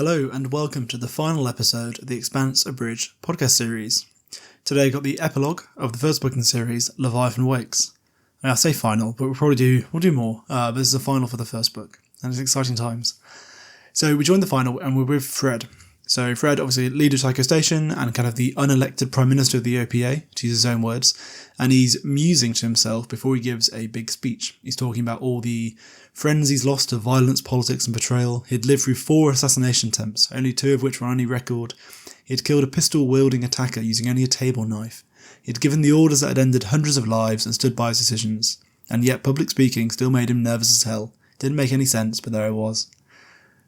Hello and welcome to the final episode of the Expanse Abridged Podcast series. Today I got the epilogue of the first book in the series, Leviathan Wakes. I say final, but we'll do more. But this is the final for the first book, and it's exciting times. So we joined the final and we're with Fred. So Fred, obviously leader of Psycho Station and kind of the unelected Prime Minister of the OPA, to use his own words, and he's musing to himself before he gives a big speech. He's talking about all the friends he's lost to violence, politics and betrayal. He'd lived through 4 assassination attempts, only 2 of which were on any record. He'd killed a pistol-wielding attacker using only a table knife. He'd given the orders that had ended hundreds of lives and stood by his decisions. And yet public speaking still made him nervous as hell. Didn't make any sense, but there it was.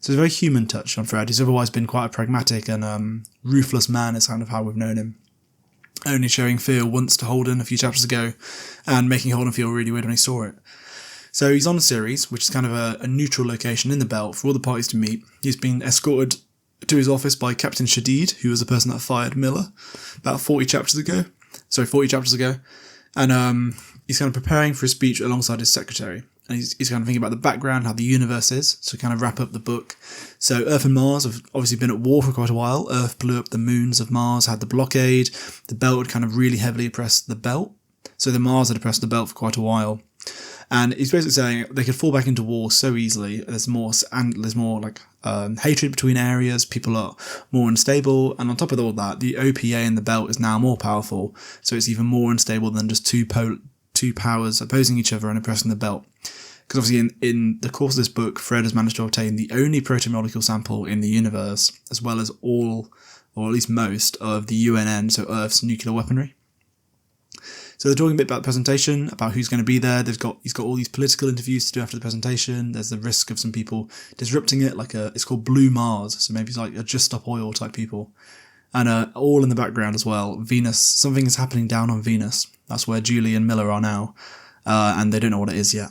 So it's a very human touch on Fred. He's otherwise been quite a pragmatic and ruthless man is kind of how we've known him. Only showing fear once to Holden a few chapters ago and making Holden feel really weird when he saw it. So he's on a series, which is kind of a neutral location in the belt for all the parties to meet. He's been escorted to his office by Captain Shadid, who was the person that fired Miller about 40 chapters ago. And he's kind of preparing for his speech alongside his secretary. And he's kind of thinking about the background, how the universe is, to kind of wrap up the book. So Earth and Mars have obviously been at war for quite a while. Earth blew up the moons of Mars, had the blockade. The belt had kind of really heavily oppressed the belt. So the Mars had oppressed the belt for quite a while. And he's basically saying they could fall back into war so easily. There's more hatred between areas. People are more unstable. And on top of all that, the OPA and the belt is now more powerful. So it's even more unstable than just two powers opposing each other and oppressing the belt. Because obviously in the course of this book, Fred has managed to obtain the only protomolecule sample in the universe, as well as all, or at least most, of the UNN, so Earth's nuclear weaponry. So they're talking a bit about the presentation, about who's going to be there. He's got all these political interviews to do after the presentation. There's the risk of some people disrupting it, it's called Blue Mars, so maybe it's like a Just Stop Oil type people. And all in the background as well, Venus, something is happening down on Venus. That's where Julie and Miller are now, and they don't know what it is yet.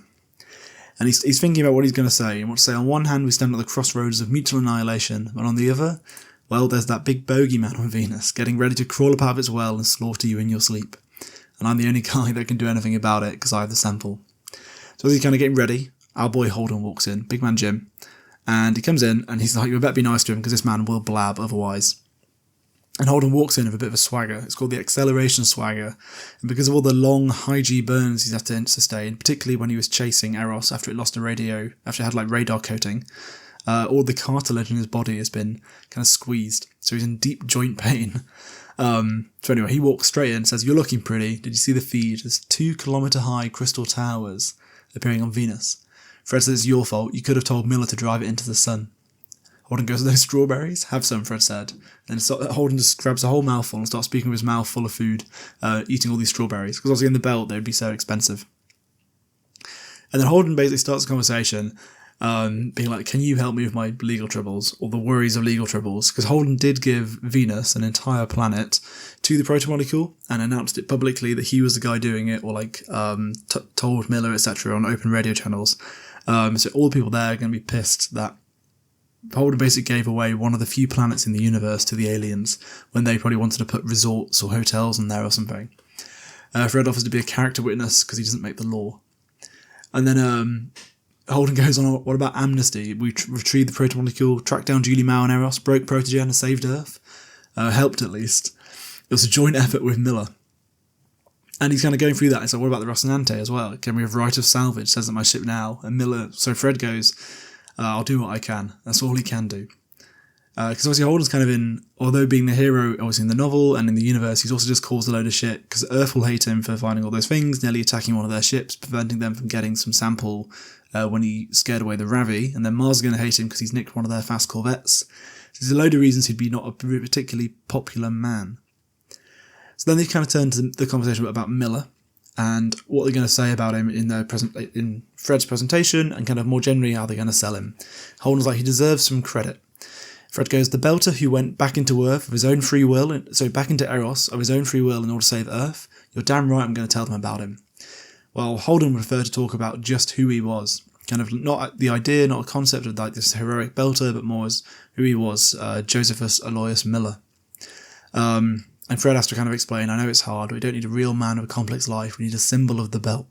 And he's thinking about what he's going to say. And what to say, on one hand, we stand at the crossroads of mutual annihilation, but on the other, well, there's that big bogeyman on Venus, getting ready to crawl up out of its well and slaughter you in your sleep. And I'm the only guy that can do anything about it, because I have the sample. So as he's kind of getting ready, our boy Holden walks in, big man Jim, and he comes in, and he's like, you better be nice to him, because this man will blab otherwise. And Holden walks in with a bit of a swagger. It's called the acceleration swagger. And because of all the long high G burns he's had to sustain, particularly when he was chasing Eros after it lost a radio, after it had radar coating, all the cartilage in his body has been kind of squeezed. So he's in deep joint pain. So anyway, he walks straight in and says, you're looking pretty. Did you see the feed? There's 2-kilometre high crystal towers appearing on Venus. Fred says it's your fault. You could have told Miller to drive it into the sun. Holden goes, those strawberries? Have some, Fred said. And Holden just grabs a whole mouthful and starts speaking with his mouth full of food, eating all these strawberries. Because obviously in the belt, they would be so expensive. And then Holden basically starts a conversation, being like, can you help me with my legal troubles, or the worries of legal troubles? Because Holden did give Venus, an entire planet, to the protomolecule, and announced it publicly that he was the guy doing it, or told Miller, etc., on open radio channels. So all the people there are going to be pissed that Holden basically gave away one of the few planets in the universe to the aliens when they probably wanted to put resorts or hotels in there or something. Fred offers to be a character witness because he doesn't make the law. And then Holden goes on, what about amnesty? We retrieved the protomolecule, tracked down Julie Mao and Eros, broke Protogen and saved Earth. Helped at least. It was a joint effort with Miller. And he's kind of going through that. He's like, what about the Rocinante as well? Can we have right of salvage? Says on my ship now. And so Fred goes, I'll do what I can. That's all he can do. Because obviously Holden's kind of although being the hero, obviously in the novel and in the universe, he's also just caused a load of shit, because Earth will hate him for finding all those things, nearly attacking one of their ships, preventing them from getting some sample when he scared away the Ravi, and then Mars is going to hate him because he's nicked one of their fast corvettes. So there's a load of reasons he'd be not a particularly popular man. So then they kind of turn to the conversation about Miller, and what they're going to say about him in Fred's presentation, and kind of more generally how they're going to sell him. Holden's like, he deserves some credit. Fred goes, the Belter who went back into Earth of his own free will, back into Eros of his own free will in order to save Earth, you're damn right I'm going to tell them about him. Well, Holden would prefer to talk about just who he was. Kind of not the idea, not a concept of this heroic Belter, but more as who he was, Josephus Aloysius Miller. And Fred has to kind of explain, I know it's hard, we don't need a real man with a complex life, we need a symbol of the belt.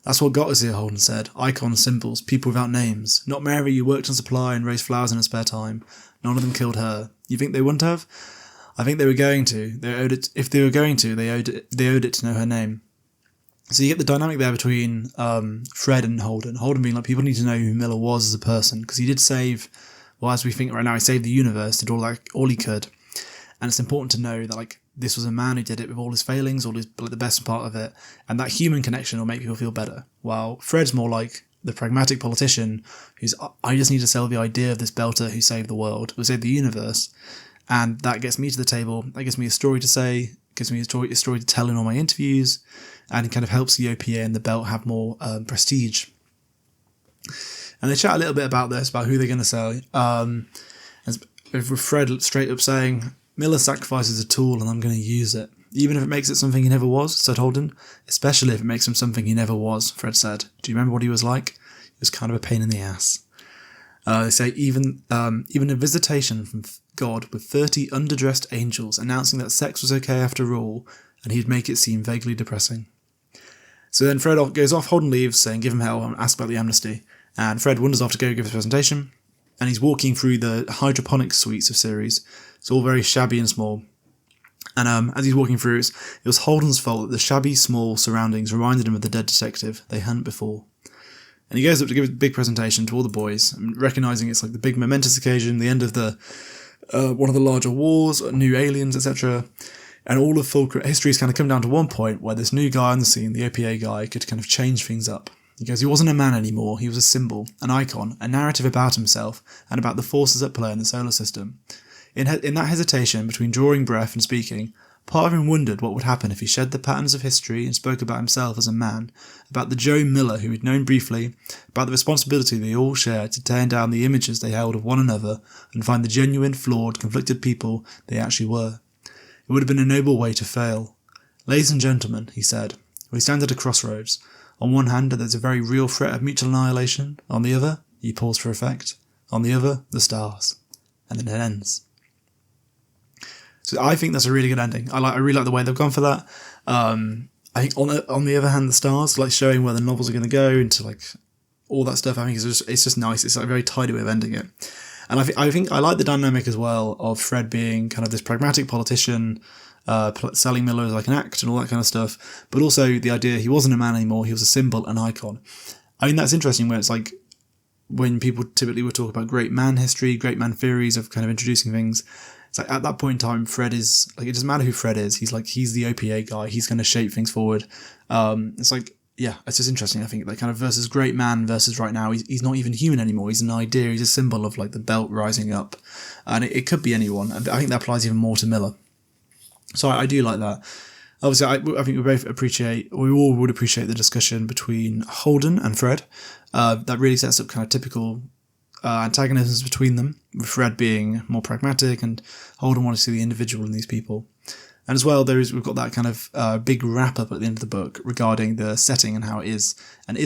That's what got us here, Holden said. Icons, symbols, people without names. Not Mary, who worked on supply and raised flowers in her spare time. None of them killed her. You think they wouldn't have? I think they were going to. They owed it. If they were going to, they owed it to know her name. So you get the dynamic there between Fred and Holden. Holden being like, people need to know who Miller was as a person, because he did save, well, as we think right now, he saved the universe, did all he could. And it's important to know that, like, this was a man who did it with all his failings, all his, like, the best part of it, and that human connection will make people feel better. While Fred's more like the pragmatic politician who's, I just need to sell the idea of this belter who saved the world, who saved the universe, and that gets me to the table, that gives me a story to say, gives me a story to tell in all my interviews, and it kind of helps the OPA and the belt have more prestige. And they chat a little bit about this, about who they're going to sell, with Fred straight up saying, Miller sacrifices a tool and I'm going to use it. Even if it makes it something he never was, said Holden. Especially if it makes him something he never was, Fred said. Do you remember what he was like? He was kind of a pain in the ass. They say even a visitation from God with 30 underdressed angels announcing that sex was okay after all, and he'd make it seem vaguely depressing. So then Fred goes off, Holden leaves, saying give him hell and ask about the amnesty. And Fred wanders off to go give his presentation, and he's walking through the hydroponics suites of series. It's all very shabby and small. And as he's walking through, it was Holden's fault that the shabby, small surroundings reminded him of the dead detective they hadn't before. And he goes up to give a big presentation to all the boys, recognising it's like the big momentous occasion, the end of the one of the larger wars, new aliens, etc. And all of full history's kind of come down to one point where this new guy on the scene, the OPA guy, could kind of change things up. He goes, he wasn't a man anymore, he was a symbol, an icon, a narrative about himself, and about the forces at play in the solar system. In that hesitation between drawing breath and speaking, part of him wondered what would happen if he shed the patterns of history and spoke about himself as a man, about the Joe Miller who he'd known briefly, about the responsibility they all shared to tear down the images they held of one another and find the genuine, flawed, conflicted people they actually were. It would have been a noble way to fail. Ladies and gentlemen, he said, we stand at a crossroads. On one hand, there's a very real threat of mutual annihilation. On the other, he paused for effect. On the other, the stars. And then it ends. So I think that's a really good ending. I really like the way they've gone for that. I think on the other hand, the stars, like showing where the novels are going to go into like all that stuff. I think it's just nice. It's like a very tidy way of ending it. And I think I like the dynamic as well of Fred being kind of this pragmatic politician, selling Miller as like an act and all that kind of stuff. But also the idea he wasn't a man anymore. He was a symbol, an icon. I mean, that's interesting where it's like when people typically would talk about great man history, great man theories of kind of introducing things. It's like at that point in time, Fred is like, it doesn't matter who Fred is. He's the OPA guy. He's going to shape things forward. It's like, yeah, it's just interesting. I think like kind of versus great man versus right now. He's not even human anymore. He's an idea. He's a symbol of like the belt rising up, and it could be anyone. I think that applies even more to Miller. So I do like that. Obviously, I think we all would appreciate the discussion between Holden and Fred. That really sets up kind of typical antagonisms between them, with Fred being more pragmatic and Holden wanting to see the individual in these people. And as well, we've got that kind of big wrap-up at the end of the book regarding the setting and how it is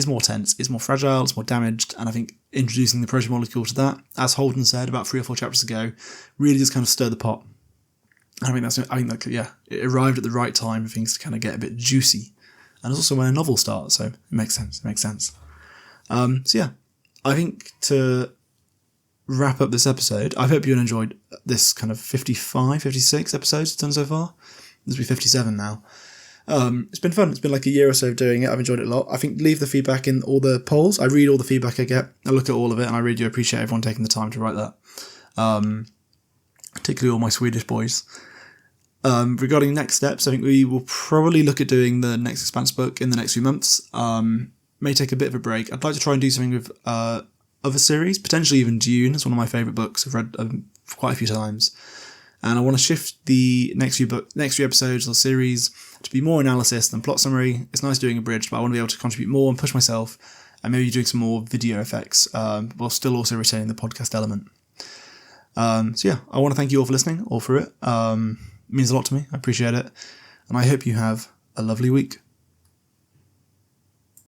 more tense, it's more fragile, it's more damaged, and I think introducing the proto-molecule to that, as Holden said about 3 or 4 chapters ago, really just kind of stirred the pot. I think it arrived at the right time for things to kind of get a bit juicy. And it's also when a novel starts, so it makes sense. So yeah, I think to wrap up this episode, I hope you enjoyed this kind of 55, 56 episodes done so far. This will be 57 now. It's been fun. It's been like a year or so of doing it. I've enjoyed it a lot. I think leave the feedback in all the polls. I read all the feedback I get. I look at all of it, and I really do appreciate everyone taking the time to write that. Particularly all my Swedish boys. Regarding next steps, I think we will probably look at doing the next Expanse book in the next few months. May take a bit of a break. I'd like to try and do something with other series, potentially even Dune. It's one of my favourite books. I've read quite a few times. And I want to shift the next few episodes of the series to be more analysis than plot summary. It's nice doing Abridged, but I want to be able to contribute more and push myself, and maybe doing some more video effects, while still also retaining the podcast element. So yeah, I want to thank you all for listening, all for it. It means a lot to me. I appreciate it. And I hope you have a lovely week.